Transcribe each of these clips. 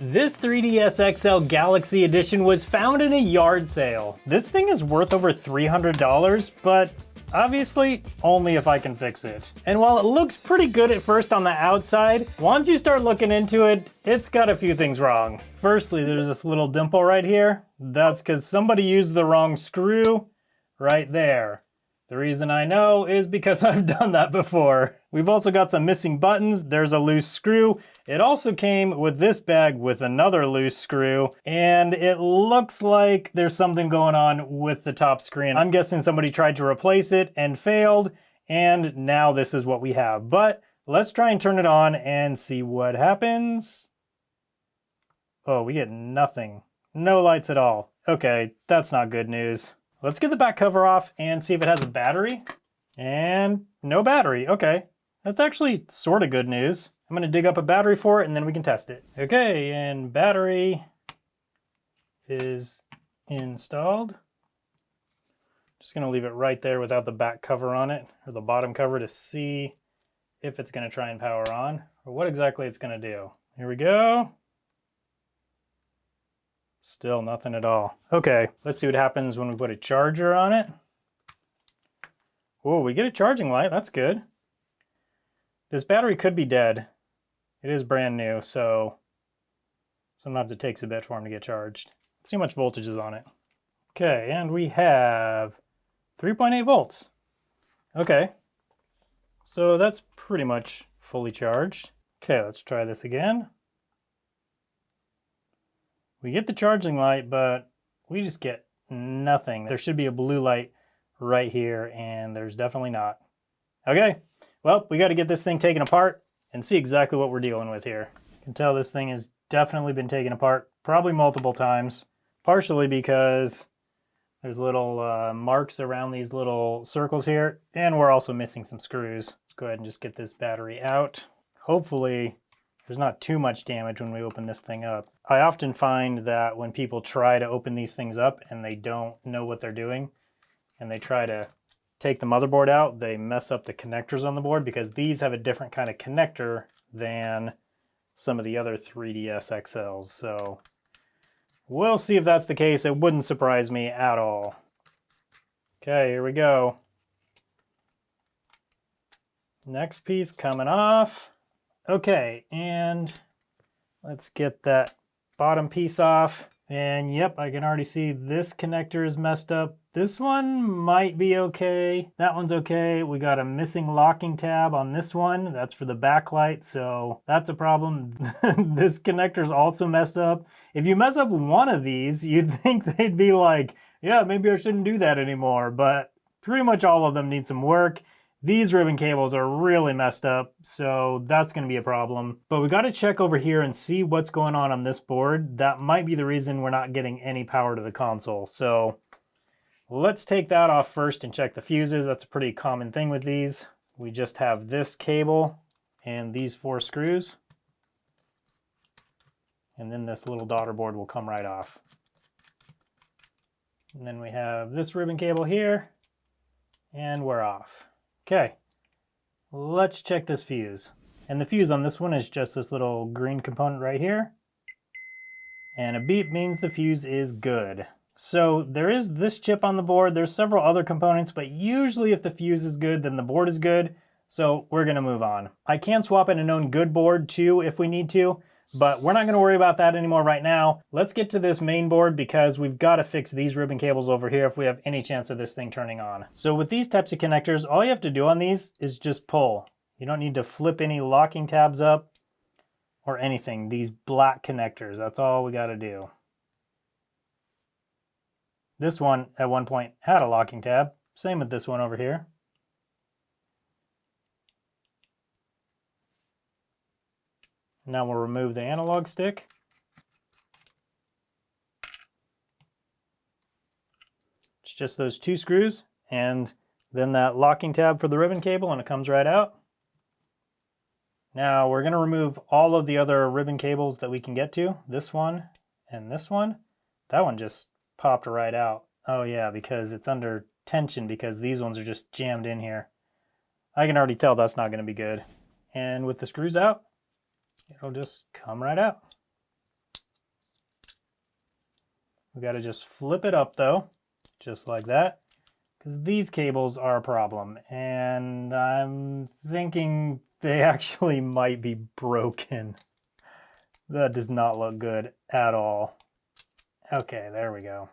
This 3DS XL Galaxy Edition was found in a yard sale. This thing is worth over $300, but obviously only if I can fix it. And while it looks pretty good at first on the outside, once you start looking into it, it's got a few things wrong. Firstly, there's this little dimple right here. That's because somebody used the wrong screw right there. The reason I know is because I've done that before. We've also got some missing buttons. There's a loose screw. It also came with this bag with another loose screw, and it looks like there's something going on with the top screen. I'm guessing somebody tried to replace it and failed, and now this is what we have. But let's try and turn it on and see what happens. Oh, we get nothing. No lights at all. Okay, that's not good news. Let's get the back cover off and see if it has a battery. And no battery, okay. That's actually sort of good news. I'm gonna dig up a battery for it and then we can test it. Okay, and battery is installed. Just gonna leave it right there without the back cover on it, or the bottom cover, to see if it's gonna try and power on, or what exactly it's gonna do. Here we go. Still nothing at all. Okay, let's see what happens when we put a charger on it. Oh, we get a charging light, that's good. This battery could be dead. It is brand new, so sometimes it takes a bit for them to get charged. Let's see how much voltage is on it. Okay, and we have 3.8 volts. Okay, so that's pretty much fully charged. Okay, let's try this again. We get the charging light, but we just get nothing. There should be a blue light right here, and there's definitely not. Okay, well, we got to get this thing taken apart and see exactly what we're dealing with here. You can tell this thing has definitely been taken apart, probably multiple times, partially because there's little marks around these little circles here, and we're also missing some screws. Let's go ahead and just get this battery out. Hopefully, there's not too much damage when we open this thing up. I often find that when people try to open these things up and they don't know what they're doing, and they try to take the motherboard out, they mess up the connectors on the board, because these have a different kind of connector than some of the other 3DS XLs. So we'll see if that's the case. It wouldn't surprise me at all. Okay, here we go. Next piece coming off. Okay, and let's get that bottom piece off. And yep, I can already see this connector is messed up. This one might be okay. That one's okay. We got a missing locking tab on this one. That's for the backlight, so that's a problem. This connector's also messed up. If you mess up one of these, you'd think they'd be like, yeah, maybe I shouldn't do that anymore, but pretty much all of them need some work. These ribbon cables are really messed up, so that's going to be a problem. But we got to check over here and see what's going on this board. That might be the reason we're not getting any power to the console. So let's take that off first and check the fuses. That's a pretty common thing with these. We just have this cable and these 4 screws. And then this little daughter board will come right off. And then we have this ribbon cable here, and we're off. Okay, let's check this fuse. And the fuse on this one is just this little green component right here. And a beep means the fuse is good. So there is this chip on the board. There's several other components, but usually if the fuse is good, then the board is good. So we're gonna move on. I can swap in a known good board too if we need to, but we're not gonna worry about that anymore right now. Let's get to this main board, because we've gotta fix these ribbon cables over here if we have any chance of this thing turning on. So with these types of connectors, all you have to do on these is just pull. You don't need to flip any locking tabs up or anything. These black connectors, that's all we gotta do. This one at one point had a locking tab. Same with this one over here. Now we'll remove the analog stick. It's just those 2 screws, and then that locking tab for the ribbon cable, and it comes right out. Now we're going to remove all of the other ribbon cables that we can get to. This one and this one. That one just popped right out. Oh yeah, because it's under tension, because these ones are just jammed in here. I can already tell that's not going to be good. And with the screws out, it'll just come right out. We got to just flip it up though, just like that, because these cables are a problem, and I'm thinking they actually might be broken. That does not look good at all. Okay, there we go.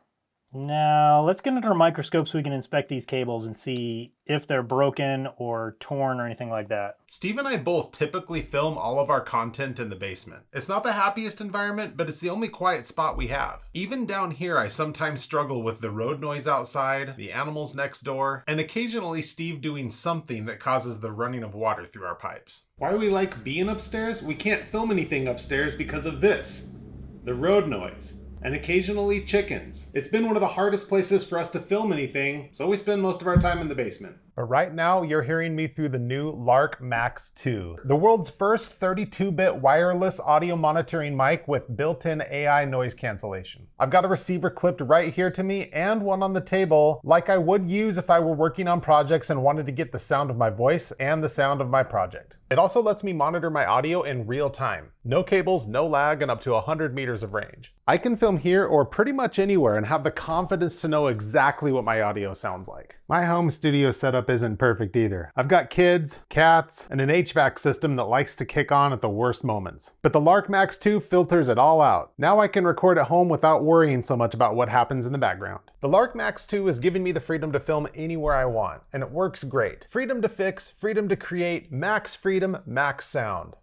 Now let's get under a microscope so we can inspect these cables and see if they're broken or torn or anything like that. Steve and I both typically film all of our content in the basement. It's not the happiest environment, but it's the only quiet spot we have. Even down here, I sometimes struggle with the road noise outside, the animals next door, and occasionally Steve doing something that causes the running of water through our pipes. Why we like being upstairs? We can't film anything upstairs because of this, the road noise. And occasionally chickens. It's been one of the hardest places for us to film anything, so we spend most of our time in the basement. But right now, you're hearing me through the new Lark Max 2, the world's first 32-bit wireless audio monitoring mic with built-in AI noise cancellation. I've got a receiver clipped right here to me and one on the table, like I would use if I were working on projects and wanted to get the sound of my voice and the sound of my project. It also lets me monitor my audio in real time. No cables, no lag, and up to 100 meters of range. I can film here or pretty much anywhere and have the confidence to know exactly what my audio sounds like. My home studio setup isn't perfect either. I've got kids, cats, and an HVAC system that likes to kick on at the worst moments. But the Lark Max 2 filters it all out. Now I can record at home without worrying so much about what happens in the background. The Lark Max 2 is giving me the freedom to film anywhere I want, and it works great. Freedom to fix, freedom to create, max freedom, max sound.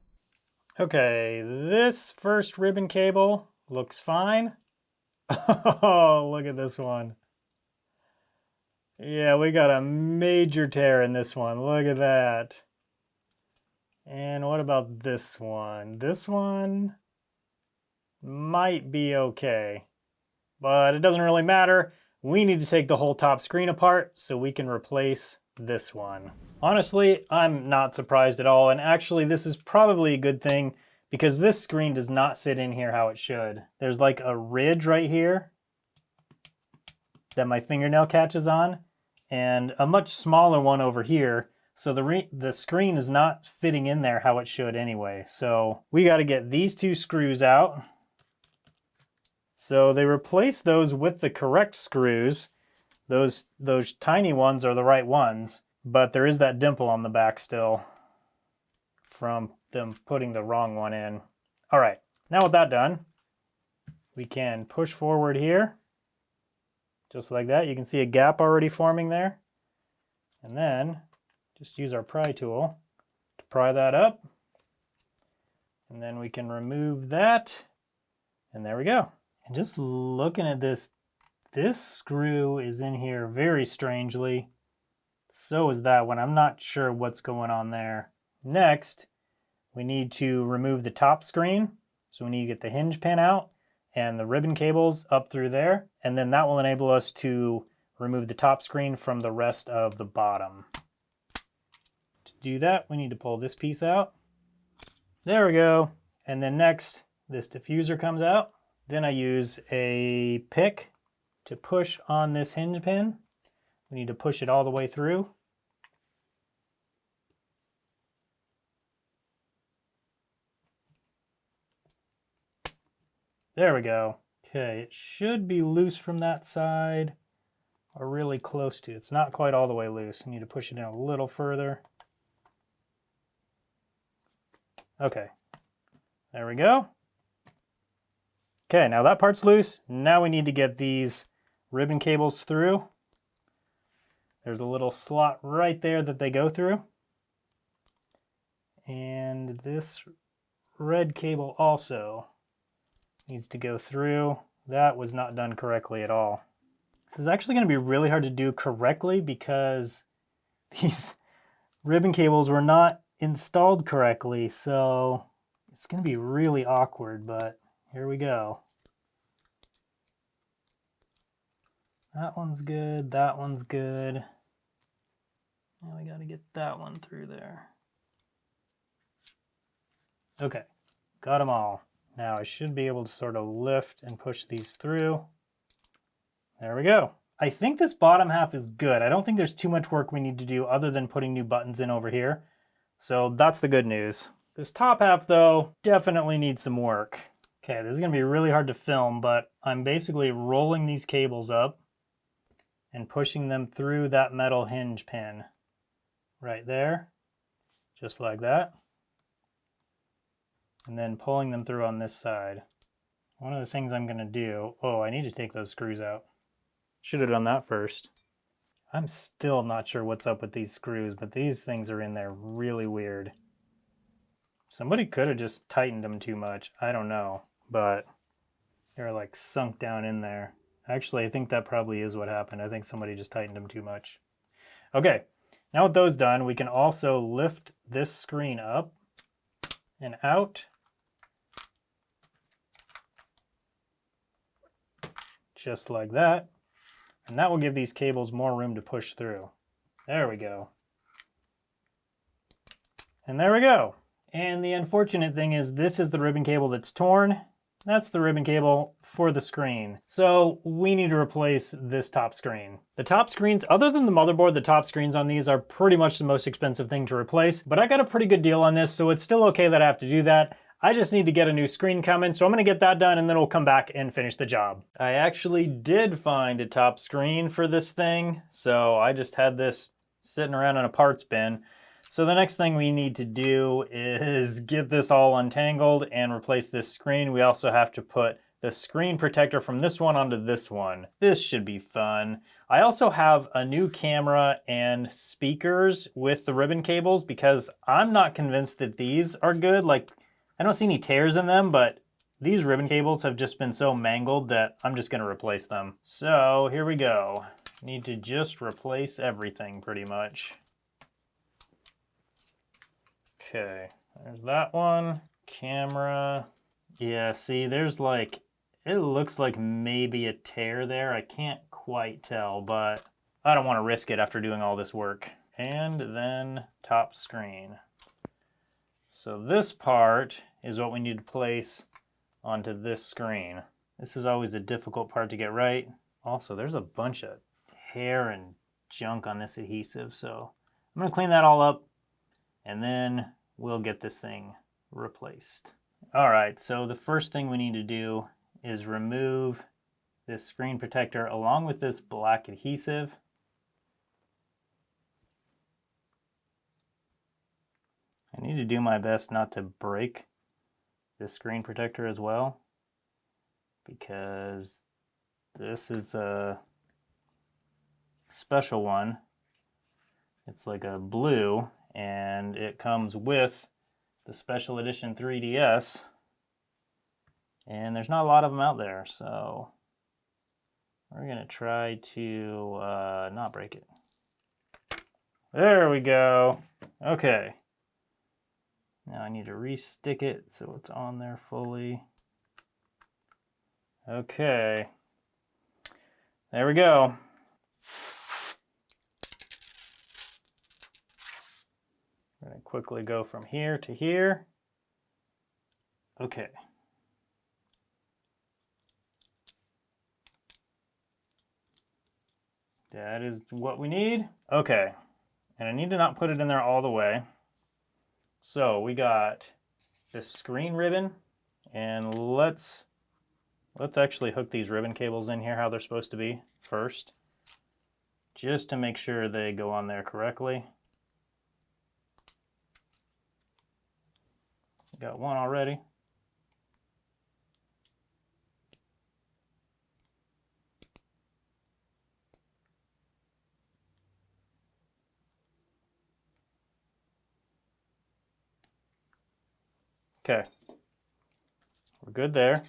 Okay, this first ribbon cable looks fine. Oh, look at this one. Yeah, we got a major tear in this one. Look at that. And what about this one? This one might be okay, but it doesn't really matter. We need to take the whole top screen apart so we can replace this one. Honestly, I'm not surprised at all, and actually this is probably a good thing because this screen does not sit in here how it should. There's like a ridge right here that my fingernail catches on, and a much smaller one over here, so the screen is not fitting in there how it should anyway. So we got to get these two screws out. So they replace those with the correct screws. Those tiny ones are the right ones, but there is that dimple on the back still from them putting the wrong one in. All right, now with that done, we can push forward here, just like that. You can see a gap already forming there. And then just use our pry tool to pry that up. And then we can remove that. And there we go. And just looking at this, this screw is in here very strangely. So is that one. I'm not sure what's going on there. Next, we need to remove the top screen. So we need to get the hinge pin out and the ribbon cables up through there. And then that will enable us to remove the top screen from the rest of the bottom. To do that, we need to pull this piece out. There we go. And then next, this diffuser comes out. Then I use a pick to push on this hinge pin. We need to push it all the way through. There we go. Okay, it should be loose from that side, or really close to. It's not quite all the way loose. I need to push it in a little further. Okay, there we go. Okay, now that part's loose. Now we need to get these ribbon cables through. There's a little slot right there that they go through. And this red cable also needs to go through. That was not done correctly at all. This is actually going to be really hard to do correctly because these ribbon cables were not installed correctly, so it's going to be really awkward, but here we go. That one's good, that one's good. Now we got to get that one through there. Okay, got them all. Now I should be able to sort of lift and push these through. There we go. I think this bottom half is good. I don't think there's too much work we need to do other than putting new buttons in over here. So that's the good news. This top half though, definitely needs some work. Okay, this is gonna be really hard to film, but I'm basically rolling these cables up and pushing them through that metal hinge pin right there, just like that. And then pulling them through on this side. One of the things I'm gonna do, oh, I need to take those screws out. Should have done that first. I'm still not sure what's up with these screws, but these things are in there really weird. Somebody could have just tightened them too much. I don't know, but they're like sunk down in there. Actually, I think that probably is what happened. I think somebody just tightened them too much. Okay, now with those done, we can also lift this screen up and out. Just like that. And that will give these cables more room to push through. There we go. And there we go. And the unfortunate thing is this is the ribbon cable that's torn. That's the ribbon cable for the screen. So we need to replace this top screen. The top screens, other than the motherboard, the top screens on these are pretty much the most expensive thing to replace, but I got a pretty good deal on this, so it's still okay that I have to do that. I just need to get a new screen coming, so I'm gonna get that done and then we'll come back and finish the job. I actually did find a top screen for this thing, so I just had this sitting around in a parts bin. So the next thing we need to do is get this all untangled and replace this screen. We also have to put the screen protector from this one onto this one. This should be fun. I also have a new camera and speakers with the ribbon cables because I'm not convinced that these are good. Like, I don't see any tears in them, but these ribbon cables have just been so mangled that I'm just gonna replace them. So here we go. Need to just replace everything pretty much. Okay, there's that one. Camera. Yeah, see, there's like, it looks like maybe a tear there. I can't quite tell, but I don't want to risk it after doing all this work. And then top screen. So this part is what we need to place onto this screen. This is always a difficult part to get right. Also, there's a bunch of hair and junk on this adhesive, so I'm gonna clean that all up and then we'll get this thing replaced. All right, so the first thing we need to do is remove this screen protector along with this black adhesive. I need to do my best not to break this screen protector as well, because this is a special one. It's like a blue, and it comes with the special edition 3DS, and there's not a lot of them out there, so we're gonna try to not break it. There we go. Okay. Now I need to re-stick it so it's on there fully. Okay. There we go. I'm going to quickly go from here to here. Okay. That is what we need. Okay. And I need to not put it in there all the way. So we got this screen ribbon, and let's actually hook these ribbon cables in here how they're supposed to be first, just to make sure they go on there correctly. Got one already. Okay, we're good there.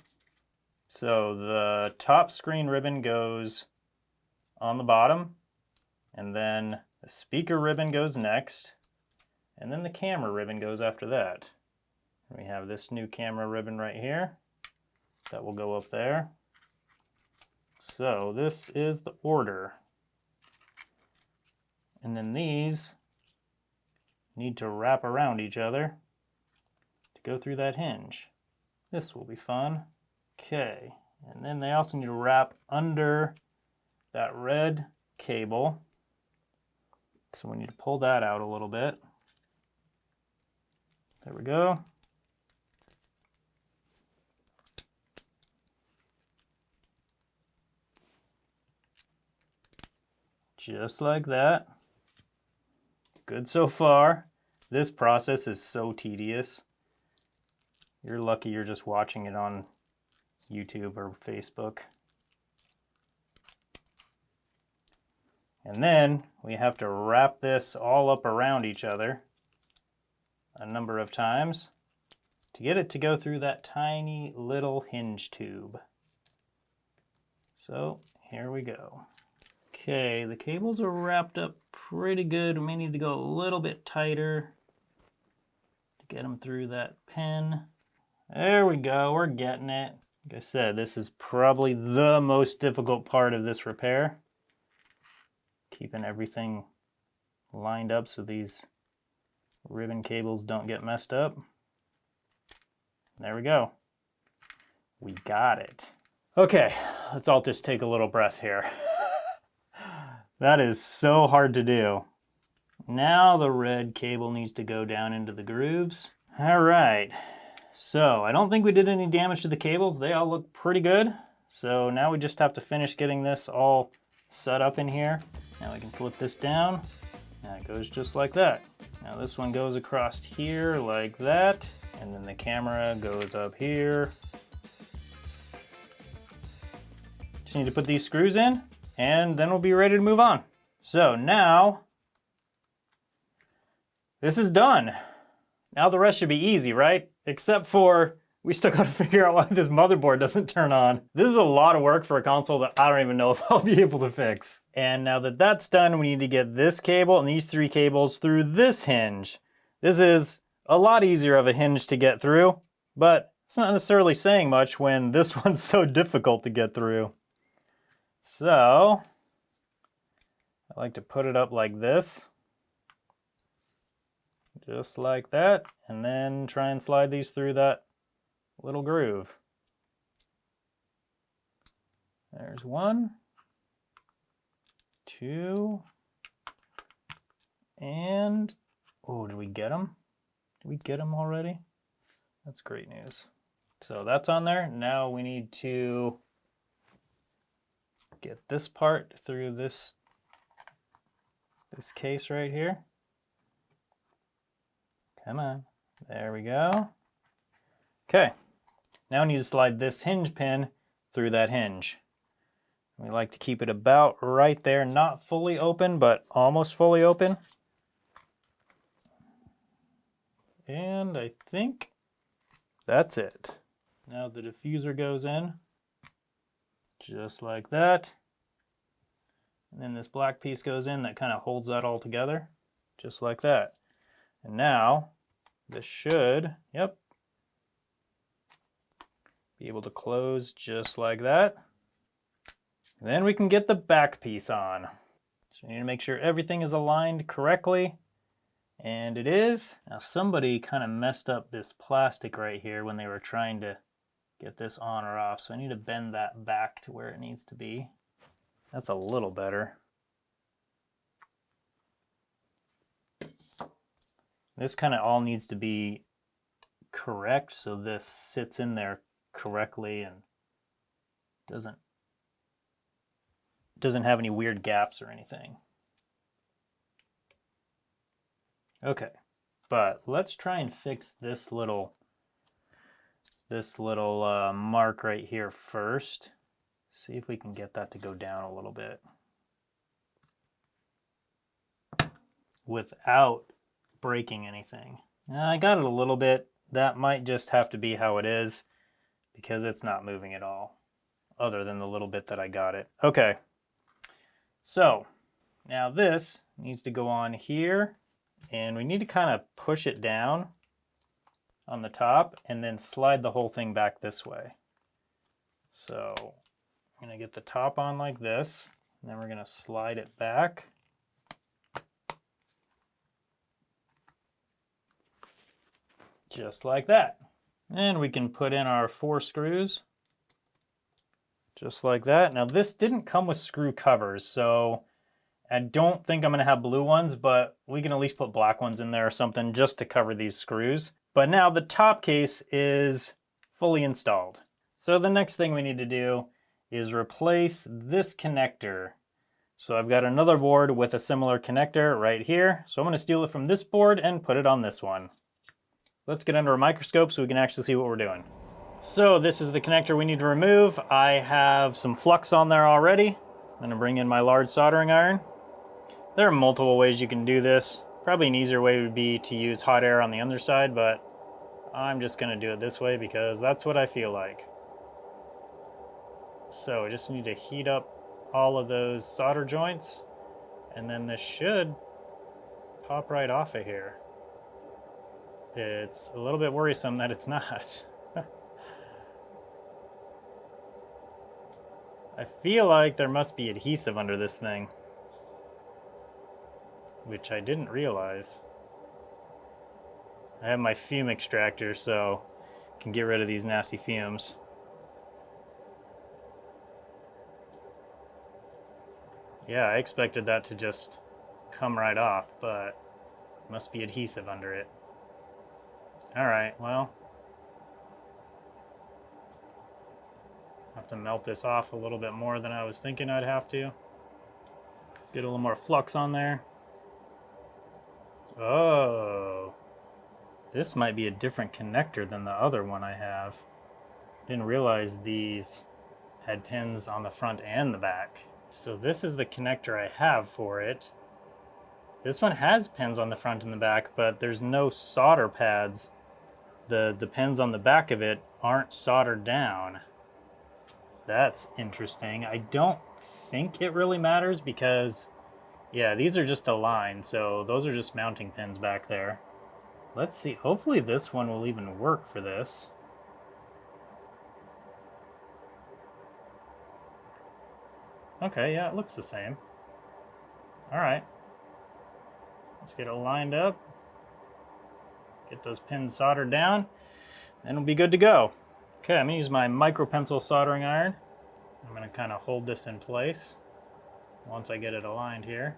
So the top screen ribbon goes on the bottom, and then the speaker ribbon goes next, and then the camera ribbon goes after that. We have this new camera ribbon right here that will go up there. So this is the order. And then these need to wrap around each other to go through that hinge. This will be fun. Okay, and then they also need to wrap under that red cable. So we need to pull that out a little bit. There we go. Just like that. Good so far. This process is so tedious. You're lucky you're just watching it on YouTube or Facebook. And then we have to wrap this all up around each other a number of times to get it to go through that tiny little hinge tube. So here we go. Okay, the cables are wrapped up pretty good. We may need to go a little bit tighter to get them through that pin. There we go, we're getting it. Like I said, this is probably the most difficult part of this repair. Keeping everything lined up so these ribbon cables don't get messed up. There we go. We got it. Okay, let's all just take a little breath here. That is so hard to do. Now the red cable needs to go down into the grooves. All right, so I don't think we did any damage to the cables. They all look pretty good. So now we just have to finish getting this all set up in here. Now we can flip this down. Now it goes just like that. Now this one goes across here like that. And then the camera goes up here. Just need to put these screws in and then we'll be ready to move on. So now, this is done. Now the rest should be easy, right? Except for, we still gotta figure out why this motherboard doesn't turn on. This is a lot of work for a console that I don't even know if I'll be able to fix. And now that that's done, we need to get this cable and these 3 cables through this hinge. This is a lot easier of a hinge to get through, but it's not necessarily saying much when this one's so difficult to get through. So, I like to put it up like this. Just like that, and then try and slide these through that little groove. There's 1, 2, and, oh, did we get them? Did we get them already? That's great news. So that's on there. Now we need to get this part through this case right here. Come on, there we go. Okay, now we need to slide this hinge pin through that hinge. We like to keep it about right there, not fully open, but almost fully open. And I think that's it. Now the diffuser goes in, just like that. And then this black piece goes in that kind of holds that all together, just like that. And now, this should, yep, be able to close just like that. And then we can get the back piece on. So we need to make sure everything is aligned correctly. And it is. Now somebody kind of messed up this plastic right here when they were trying to get this on or off. So I need to bend that back to where it needs to be. That's a little better. This kind of all needs to be correct so this sits in there correctly and doesn't have any weird gaps or anything. Okay, but let's try and fix this little mark right here first. See if we can get that to go down a little bit without breaking anything. I got it a little bit. That might just have to be how it is because it's not moving at all other than the little bit that I got it. Okay, so now this needs to go on here and we need to kind of push it down on the top and then slide the whole thing back this way. So I'm going to get the top on like this and then we're going to slide it back. Just like that. And we can put in our 4 screws. Just like that. Now this didn't come with screw covers, so I don't think I'm going to have blue ones, but we can at least put black ones in there or something just to cover these screws. But now the top case is fully installed. So the next thing we need to do is replace this connector. So I've got another board with a similar connector right here. So I'm going to steal it from this board and put it on this one. Let's get under a microscope so we can actually see what we're doing. So this is the connector we need to remove. I have some flux on there already. I'm going to bring in my large soldering iron. There are multiple ways you can do this. Probably an easier way would be to use hot air on the underside, but I'm just going to do it this way because that's what I feel like. So I just need to heat up all of those solder joints, and then this should pop right off of here. It's a little bit worrisome that it's not. I feel like there must be adhesive under this thing, which I didn't realize. I have my fume extractor, so I can get rid of these nasty fumes. Yeah, I expected that to just come right off, but must be adhesive under it. All right, well, I have to melt this off a little bit more than I was thinking I'd have to. Get a little more flux on there. Oh, this might be a different connector than the other one I have. Didn't realize these had pins on the front and the back. So this is the connector I have for it. This one has pins on the front and the back, but there's no solder pads. The pins on the back of it aren't soldered down. That's interesting. I don't think it really matters because, yeah, these are just aligned, so those are just mounting pins back there. Let's see, hopefully this one will even work for this. Okay, yeah, it looks the same. All right. Let's get it lined up. Get those pins soldered down, and we'll be good to go. Okay, I'm gonna use my micro pencil soldering iron. I'm gonna kind of hold this in place once I get it aligned here.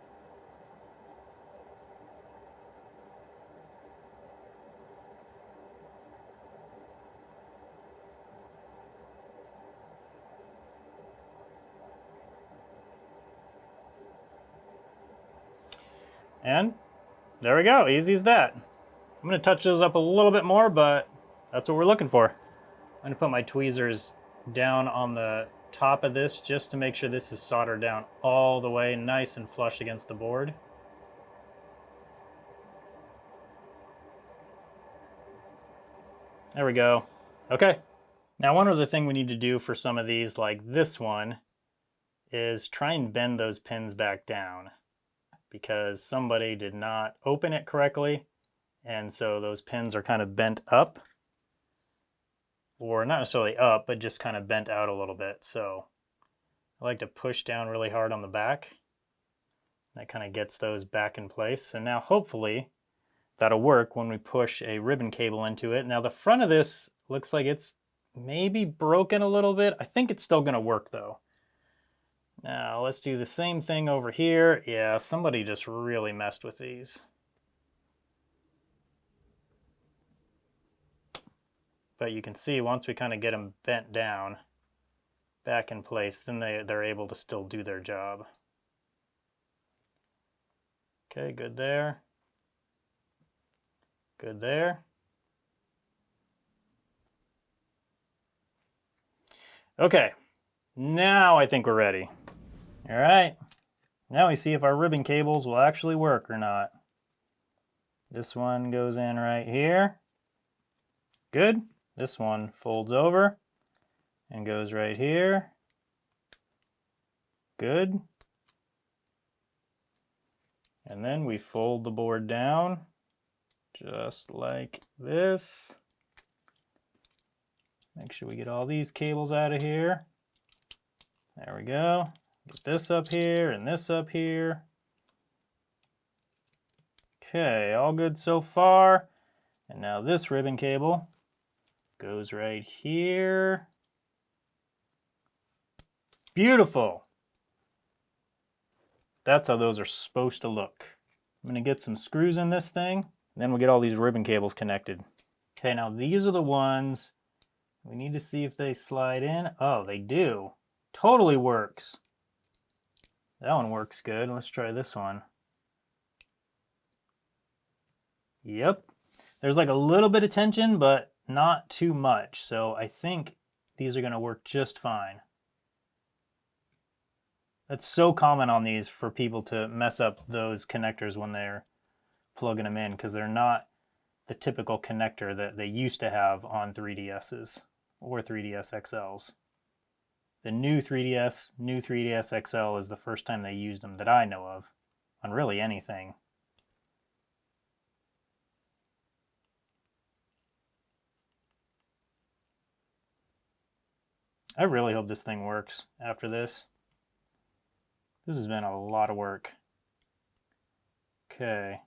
And there we go, easy as that. I'm gonna touch those up a little bit more, but that's what we're looking for. I'm gonna put my tweezers down on the top of this just to make sure this is soldered down all the way nice and flush against the board. There we go. Okay. Now one other thing we need to do for some of these, like this one, is try and bend those pins back down because somebody did not open it correctly, and so those pins are kind of bent up. Or not necessarily up, but just kind of bent out a little bit. So I like to push down really hard on the back. That kind of gets those back in place. So now hopefully that'll work when we push a ribbon cable into it. Now the front of this looks like it's maybe broken a little bit. I think it's still gonna work though. Now let's do the same thing over here. Yeah, somebody just really messed with these. But you can see once we kind of get them bent down, back in place, then they're able to still do their job. Okay, good there. Good there. Okay, now I think we're ready. All right, now we see if our ribbon cables will actually work or not. This one goes in right here. Good. This one folds over and goes right here. Good. And then we fold the board down just like this. Make sure we get all these cables out of here. There we go. Get this up here and this up here. Okay, all good so far. And now this ribbon cable goes right here. Beautiful. That's how those are supposed to look. I'm gonna get some screws in this thing, and then we'll get all these ribbon cables connected. Okay, now these are the ones we need to see if they slide in. Oh, they do. Totally works. That one works good. Let's try this one. Yep. There's like a little bit of tension, but not too much. So I think these are going to work just fine. That's so common on these for people to mess up those connectors when they're plugging them in, because they're not the typical connector that they used to have on 3DSs or 3DS XLs. The new 3DS, new 3DS XL is the first time they used them that I know of on really anything. I really hope this thing works after this. This has been a lot of work. Okay,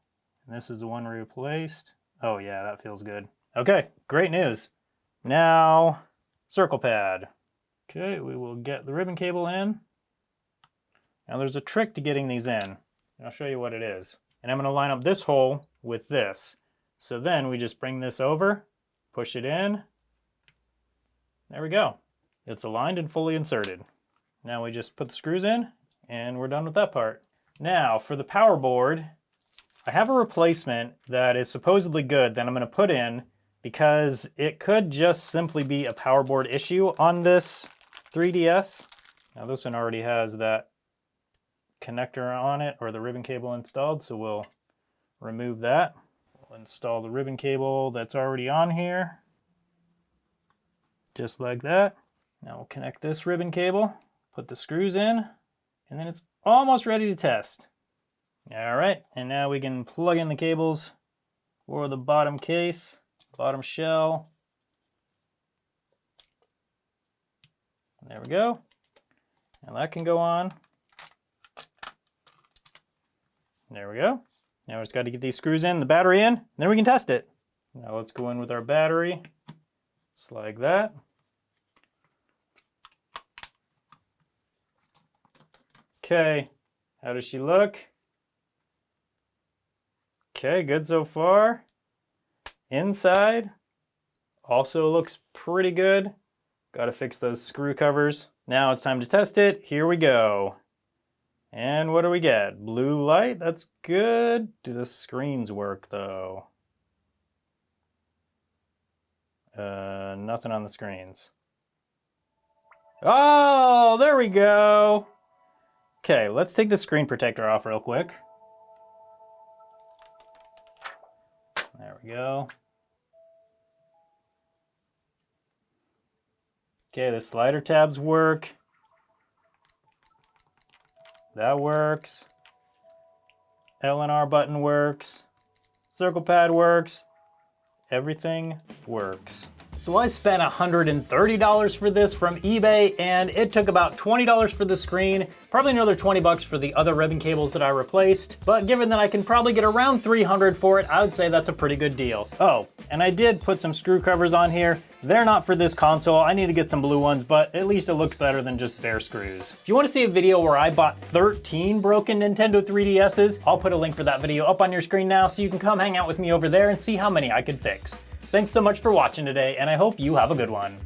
and this is the one we replaced. Oh yeah, that feels good. Okay, great news. Now, circle pad. Okay, we will get the ribbon cable in. Now there's a trick to getting these in. I'll show you what it is. And I'm going to line up this hole with this. So then we just bring this over, push it in. There we go. It's aligned and fully inserted. Now we just put the screws in and we're done with that part. Now for the power board, I have a replacement that is supposedly good that I'm going to put in because it could just simply be a power board issue on this 3DS. Now this one already has that connector on it, or the ribbon cable installed, so we'll remove that. We'll install the ribbon cable that's already on here, just like that. Now we'll connect this ribbon cable, put the screws in, and then it's almost ready to test. All right, and now we can plug in the cables for the bottom case, bottom shell. There we go. Now that can go on. There we go. Now we just got to get these screws in, the battery in, and then we can test it. Now let's go in with our battery, just like that. Okay, how does she look? Okay, good so far. Inside also looks pretty good. Got to fix those screw covers. Now it's time to test it. Here we go. And what do we get? Blue light, that's good. Do the screens work though? Nothing on the screens. Oh, there we go. Okay, let's take the screen protector off real quick. There we go. Okay, the slider tabs work. That works. L and R button works. Circle pad works. Everything works. So I spent $130 for this from eBay, and it took about $20 for the screen, probably another 20 bucks for the other ribbon cables that I replaced. But given that I can probably get around $300 for it, I would say that's a pretty good deal. Oh, and I did put some screw covers on here. They're not for this console. I need to get some blue ones, but at least it looked better than just bare screws. If you want to see a video where I bought 13 broken Nintendo 3DSs, I'll put a link for that video up on your screen now so you can come hang out with me over there and see how many I could fix. Thanks so much for watching today, and I hope you have a good one.